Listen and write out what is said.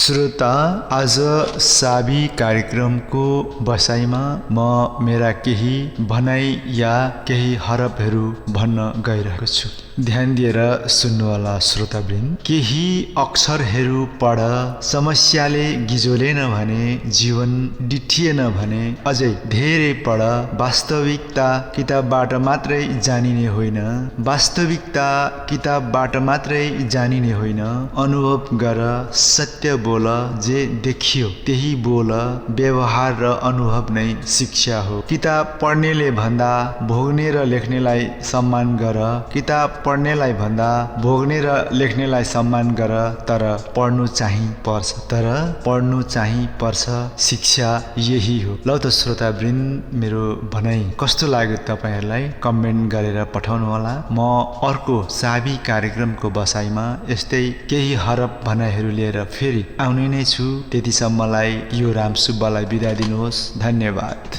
श्रोता, आज साबी कार्यक्रमको बसाइमा म मेरा केही भनाइ या केही हरफहरू भन्न गइरहेको छु। ध्यान दिएर सुन्नुहोला श्रोतावृन्द। केही अक्षरहरू पढ, समस्याले गिजोलेन भने, जीवन डिठिएन भने अझै धेरै पढ। वास्तविकता किताबबाट मात्रै जानिने होइन, वास्तविकता किताबबाट मात्रै जानिने होइन। अनुभव गर, सत्य बोल, जे देखियो त्यही बोल। व्यवहार र अनुभव नै शिक्षा हो। किताब पढ्नेले भन्दा भोग्ने र लेख्नेलाई सम्मान गर। किताब पढ्नेलाई भन्दा भोग्ने र लेख्नेलाई सम्मान गर। तर पढ्नु चाहिँ पर्छ। शिक्षा यही हो। लौ त श्रोतावृन्द, मेरो भनाइ कस्तो लाग्यो तपाईहरुलाई कमेन्ट गरेर पठाउनु होला। म अर्को साबी कार्यक्रमको बसाइमा यस्तै केही हरफ भनाइहरू लिएर फेरि आउने नै छु। त्यतिसम्मलाई यो राम सुब्बालाई बिदा दिनुहोस्। धन्यवाद।